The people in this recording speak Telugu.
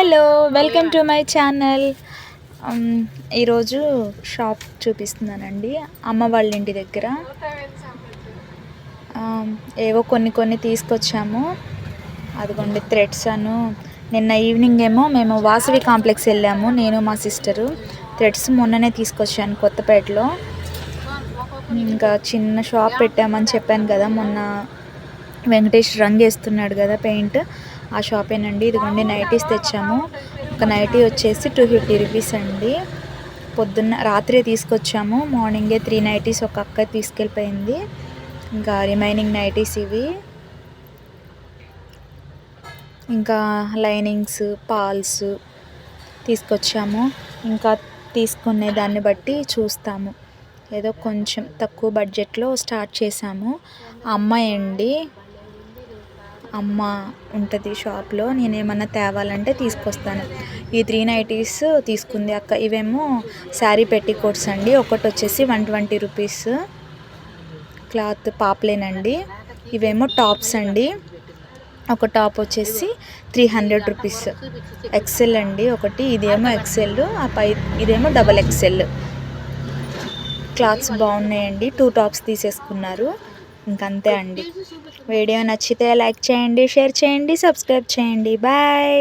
Hello, welcome to my channel. ఈరోజు షాప్ చూపిస్తున్నానండి, అమ్మ వాళ్ళ ఇంటి దగ్గర. ఏవో కొన్ని తీసుకొచ్చాము. అదిగోండి థ్రెడ్స్ అను. నిన్న ఈవినింగ్ ఏమో మేము వాసవి కాంప్లెక్స్ వెళ్ళాము, నేను మా సిస్టరు. థ్రెడ్స్ మొన్ననే తీసుకొచ్చాను కొత్తపేటలో. ఇంకా చిన్న షాప్ పెట్టామని చెప్పాను కదా, మొన్న వెంకటేష్ రంగు వేస్తున్నాడు కదా పెయింట్, ఆ షాపేనండి. ఇదిగోండి నైటీస్ తెచ్చాము. ఒక నైటీ వచ్చేసి 250 రూపీస్ అండి. రాత్రే తీసుకొచ్చాము, మార్నింగే 3 నైటీస్ ఒక అక్క తీసుకెళ్ళిపోయింది. ఇంకా రిమైనింగ్ నైటీస్ ఇవి. ఇంకా లైనింగ్స్, పాల్స్ తీసుకొచ్చాము. ఇంకా తీసుకునే దాన్ని బట్టి చూస్తాము. ఏదో కొంచెం తక్కువ బడ్జెట్లో స్టార్ట్ చేసాము. అమ్మాయి అండి, అమ్మ ఉంటుంది షాప్లో. నేనేమన్నా తేవాలంటే తీసుకొస్తాను. ఈ 3 నైటీస్ తీసుకుంది అక్క. ఇవేమో శారీ పెట్టికోట్స్ అండి. ఒకటి వచ్చేసి 120 రూపీస్. క్లాత్ పాప్లేనండి. ఇవేమో టాప్స్ అండి. ఒక టాప్ వచ్చేసి 300 రూపీస్. ఎక్సెల్ అండి ఒకటి. ఇదేమో ఎక్సెల్, ఇదేమో డబల్ ఎక్సెల్. క్లాత్స్ బాగున్నాయండి. 2 టాప్స్ తీసేసుకున్నారు. ఇంకంతే అండి. వీడియో నచ్చితే లైక్ చేయండి, షేర్ చేయండి, సబ్స్క్రైబ్ చేయండి. బాయ్.